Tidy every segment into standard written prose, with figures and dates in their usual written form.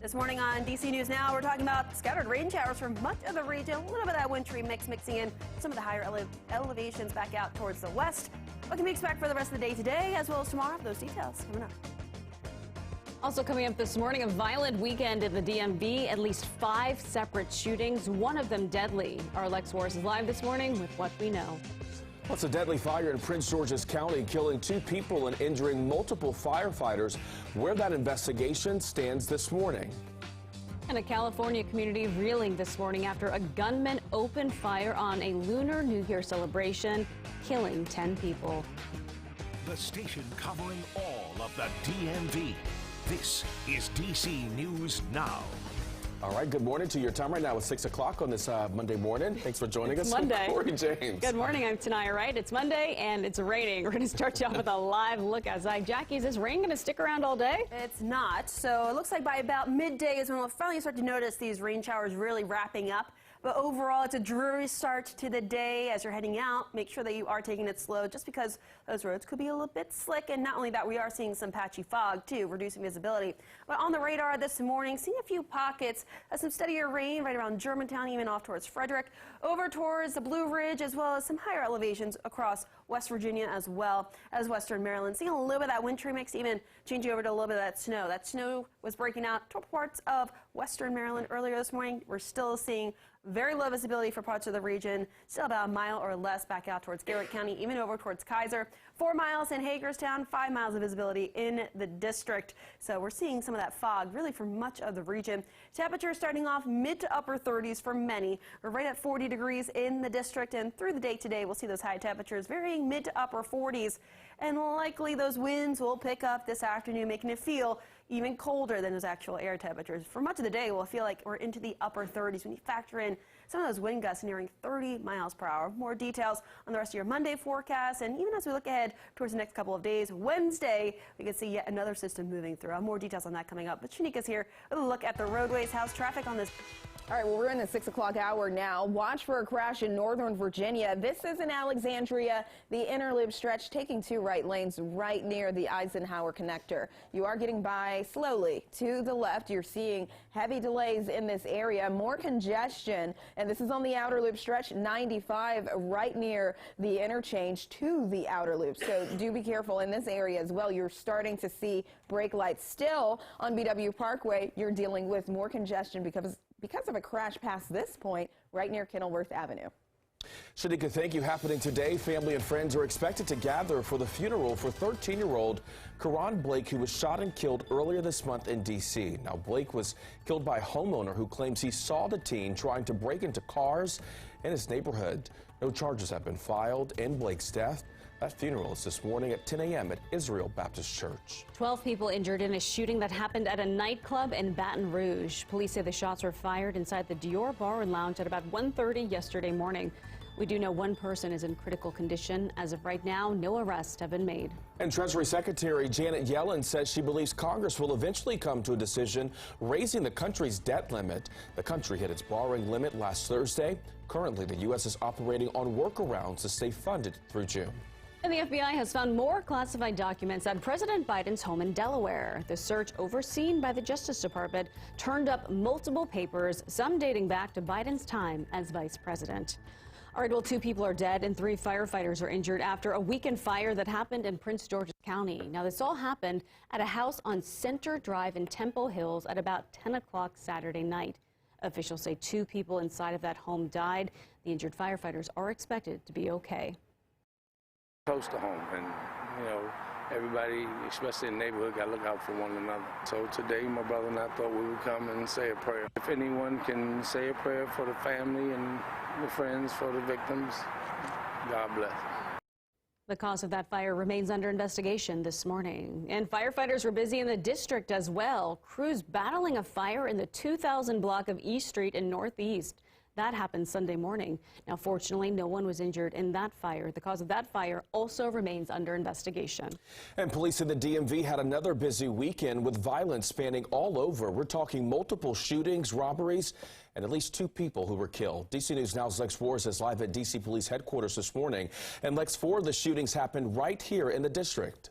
This morning on DC News Now, we're talking about scattered rain showers for much of the region. A little bit of that wintry mix mixing in some of the higher elevations back out towards the west. What can we expect for the rest of the day today as well as tomorrow? Those details coming up. Also coming up this morning, a violent weekend in the DMV. At least 5 separate shootings, one of them deadly. Our Lex Wars is live this morning with what we know. Well, it's a deadly fire in Prince George's County, killing 2 people and injuring multiple firefighters. Where that investigation stands this morning. And a California community reeling this morning after a gunman opened fire on a Lunar New Year celebration, killing 10 people. The station covering all of the DMV. This is DC News Now. All right, good morning to your time right now. It's 6 o'clock on this Monday morning. Thanks for joining us. Monday. Corey James. Good morning, I'm Tanaya Wright. It's Monday and it's raining. We're going to start you off with a live look outside. Jackie, is this rain going to stick around all day? It's not. So it looks like by about midday is when we'll finally start to notice these rain showers really wrapping up. But overall, it's a dreary start to the day. As you're heading out, make sure that you are taking it slow just because those roads could be a little bit slick. And not only that, we are seeing some patchy fog, too, reducing visibility. But on the radar this morning, seeing a few pockets of some steadier rain right around Germantown, even off towards Frederick, over towards the Blue Ridge, as well as some higher elevations across West Virginia as well as Western Maryland. Seeing a little bit of that wintry mix, even changing over to a little bit of that snow. That snow was breaking out toward parts of Western Maryland earlier this morning. We're still seeing very low visibility for parts of the region, still about a mile or less back out towards Garrett County, even over towards Kaiser. 4 miles in Hagerstown, 5 miles of visibility in the district. So we're seeing some of that fog really for much of the region. Temperatures starting off mid to upper 30s for many. We're right at 40 degrees in the district, and through the day today, we'll see those high temperatures varying mid to upper 40s. And likely those winds will pick up this afternoon, making it feel even colder than those actual air temperatures. For much of the day, we'll feel like we're into the upper 30s when you factor in some of those wind gusts nearing 30 miles per hour. More details on the rest of your Monday forecast, and even as we look ahead towards the next couple of days, Wednesday, we can see yet another system moving through. More details on that coming up. But Shanika's here with a look at the roadways. How's traffic on this? All right, well, we're in the 6 o'clock hour now. Watch for a crash in northern Virginia. This is in Alexandria, the inner loop stretch taking 2 right lanes right near the Eisenhower connector. You are getting by slowly to the left. You're seeing heavy delays in this area, more congestion, and this is on the outer loop stretch 95 right near the interchange to the outer loop. So do be careful in this area as well. You're starting to see brake lights. Still on BW Parkway, you're dealing with more congestion because of a crash past this point right near Kenilworth Avenue. Shanika, thank you. Happening today, family and friends are expected to gather for the funeral for 13-year-old Karan Blake, who was shot and killed earlier this month in D.C. Now, Blake was killed by a homeowner who claims he saw the teen trying to break into cars in his neighborhood. No charges have been filed in Blake's death. That funeral is this morning at 10 a.m. at Israel Baptist Church. 12 people injured in a shooting that happened at a nightclub in Baton Rouge. Police say the shots were fired inside the Dior Bar and Lounge at about 1:30 yesterday morning. We do know one person is in critical condition. As of right now, no arrests have been made. And Treasury Secretary Janet Yellen says she believes Congress will eventually come to a decision raising the country's debt limit. The country hit its borrowing limit last Thursday. Currently, the U.S. is operating on workarounds to stay funded through June. And the FBI has found more classified documents at President Biden's home in Delaware. The search, overseen by the Justice Department, turned up multiple papers, some dating back to Biden's time as vice president. All right, well, 2 people are dead and 3 firefighters are injured after a weekend fire that happened in Prince George's County. Now, this all happened at a house on Center Drive in Temple Hills at about 10 o'clock Saturday night. Officials say 2 people inside of that home died. The injured firefighters are expected to be okay. Close to home, and everybody, especially in the neighborhood, got to look out for one another. So today, my brother and I thought we would come and say a prayer. If anyone can say a prayer for the family and the friends, for the victims, God bless. The cause of that fire remains under investigation this morning. And firefighters were busy in the district as well. Crews battling a fire in the 2000 block of East Street in Northeast. That happened Sunday morning. Now, fortunately, no one was injured in that fire. The cause of that fire also remains under investigation. And police in the DMV had another busy weekend with violence spanning all over. We're talking multiple shootings, robberies, and at least 2 people who were killed. DC News Now's Lex Wars is live at DC Police Headquarters this morning. And Lex, 4 of the shootings happened right here in the district.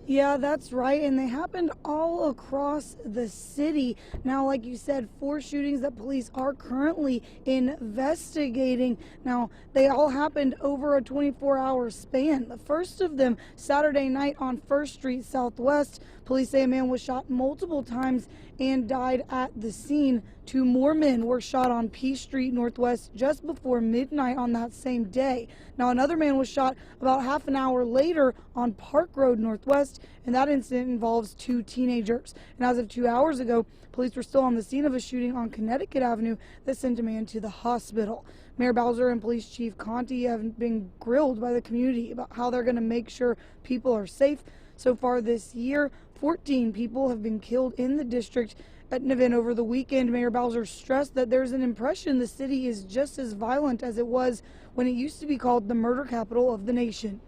Yeah, that's right. And they happened all across the city. Now, like you said, 4 shootings that police are currently investigating. Now, they all happened over a 24-hour span. The first of them Saturday night on 1st Street Southwest. Police say a man was shot multiple times and died at the scene. 2 more men were shot on P Street Northwest just before midnight on that same day. Now, another man was shot about half an hour later on Park Road Northwest, and that incident involves 2 teenagers. And as of 2 hours ago, police were still on the scene of a shooting on Connecticut Avenue that sent a man to the hospital. Mayor Bowser and Police Chief Conti have been grilled by the community about how they're going to make sure people are safe. So far this year, 14 people have been killed in the district. At an event over the weekend, Mayor Bowser stressed that there's an impression the city is just as violent as it was when it used to be called the murder capital of the nation.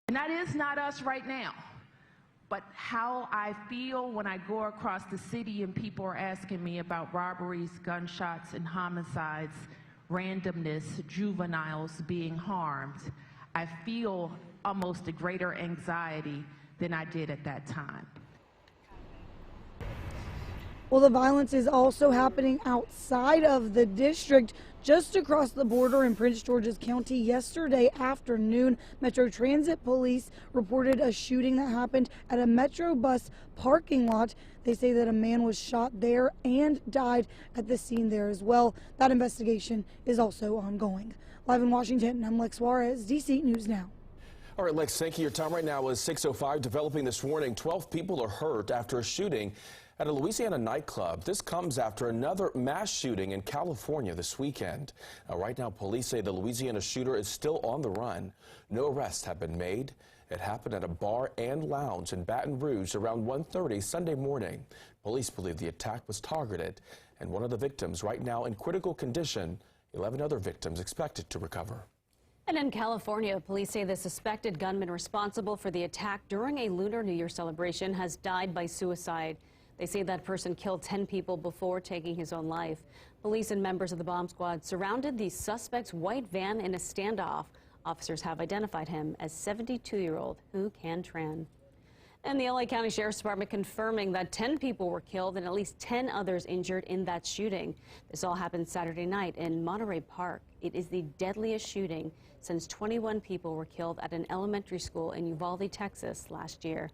And that is not us right now, but how I feel when I go across the city and people are asking me about robberies, gunshots, and homicides, randomness, juveniles being harmed. I feel almost a greater anxiety than I did at that time. Well, the violence is also happening outside of the district, just across the border in Prince George's County. Yesterday afternoon, Metro Transit Police reported a shooting that happened at a Metro bus parking lot. They say that a man was shot there and died at the scene there as well. That investigation is also ongoing. Live in Washington, I'm Lex Juarez, DC News Now. All right, Lex, thank you. Your time right now is 6:05. Developing this morning, 12 people are hurt after a shooting at a Louisiana nightclub. This comes after another mass shooting in California this weekend. Now, right now, police say the Louisiana shooter is still on the run. No arrests have been made. It happened at a bar and lounge in Baton Rouge around 1:30 Sunday morning. Police believe the attack was targeted, and one of the victims right now in critical condition. 11 other victims expected to recover. And in California, police say the suspected gunman responsible for the attack during a Lunar New Year celebration has died by suicide. They say that person killed 10 people before taking his own life. Police and members of the bomb squad surrounded the suspect's white van in a standoff. Officers have identified him as 72-year-old Hu Can Tran. And the LA County Sheriff's Department confirming that 10 people were killed and at least 10 others injured in that shooting. This all happened Saturday night in Monterey Park. It is the deadliest shooting since 21 people were killed at an elementary school in Uvalde, Texas last year.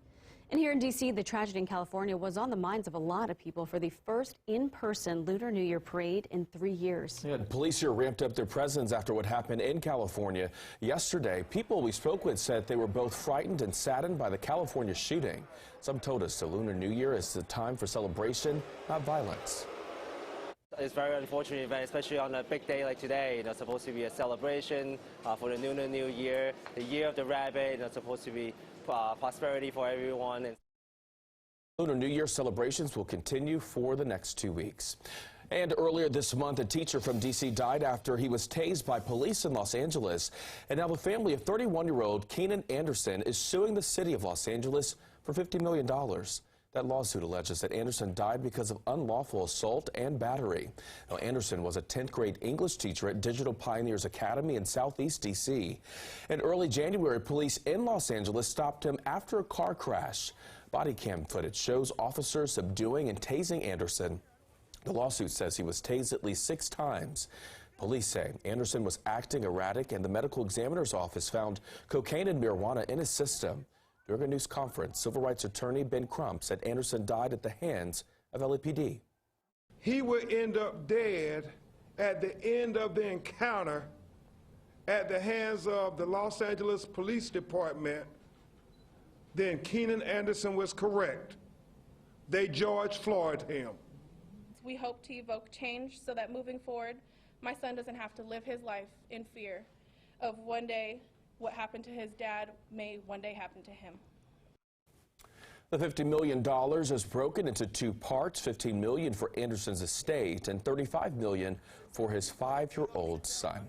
And here in D.C., the tragedy in California was on the minds of a lot of people for the first in-person Lunar New Year parade in 3 years. Yeah, police here ramped up their presence after what happened in California yesterday. People we spoke with said they were both frightened and saddened by the California shooting. Some told us the Lunar New Year is the time for celebration, not violence. It's a very unfortunate event, especially on a big day like today. It's supposed to be a celebration for the Lunar New Year, the Year of the Rabbit. It's supposed to be prosperity for everyone. Lunar New Year celebrations will continue for the next 2 weeks. And earlier this month, a teacher from D.C. died after he was tased by police in Los Angeles. And now the family of 31-year-old Keenan Anderson is suing the city of Los Angeles for $50 million. That lawsuit alleges that Anderson died because of unlawful assault and battery. Now, Anderson was a 10th grade English teacher at Digital Pioneers Academy in Southeast D.C. In early January, police in Los Angeles stopped him after a car crash. Body cam footage shows officers subduing and tasing Anderson. The lawsuit says he was tased at least 6 times. Police say Anderson was acting erratic, and the medical examiner's office found cocaine and marijuana in his system. During a news conference, civil rights attorney Ben Crump said Anderson died at the hands of LAPD. He would end up dead at the end of the encounter at the hands of the Los Angeles Police Department. Then Keenan Anderson was correct. They George Floyd him. We hope to evoke change so that moving forward, my son doesn't have to live his life in fear of one day what happened to his dad may one day happen to him. The $50 million is broken into 2 parts, $15 million for Anderson's estate and $35 million for his 5-year-old son.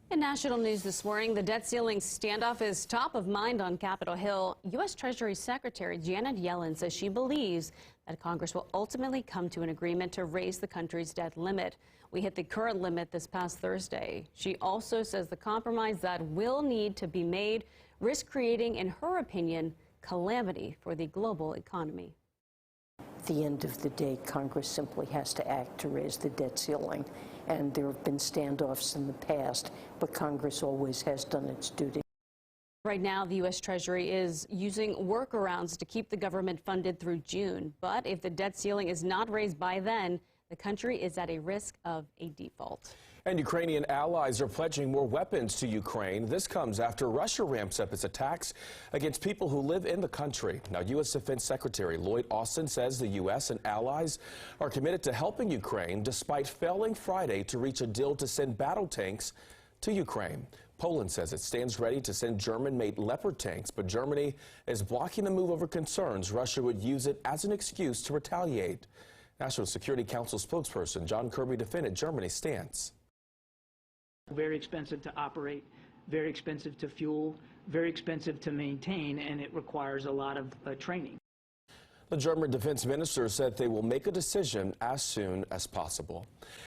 In national news this morning, the debt ceiling standoff is top of mind on Capitol Hill. U.S. Treasury Secretary Janet Yellen says she believes that Congress will ultimately come to an agreement to raise the country's debt limit. We hit the current limit this past Thursday. She also says the compromise that will need to be made risk creating, in her opinion, calamity for the global economy. At the end of the day, Congress simply has to act to raise the debt ceiling. And there have been standoffs in the past, but Congress always has done its duty. Right now, the U.S. Treasury is using workarounds to keep the government funded through June. But if the debt ceiling is not raised by then, the country is at a risk of a default. And Ukrainian allies are pledging more weapons to Ukraine. This comes after Russia ramps up its attacks against people who live in the country. Now, U.S. Defense Secretary Lloyd Austin says the U.S. and allies are committed to helping Ukraine despite failing Friday to reach a deal to send battle tanks to Ukraine. Poland says it stands ready to send German-made Leopard tanks, but Germany is blocking the move over concerns Russia would use it as an excuse to retaliate. National Security Council spokesperson John Kirby defended Germany's stance. Very expensive to operate, very expensive to fuel, very expensive to maintain, and it requires a lot of training. The German defense minister said they will make a decision as soon as possible.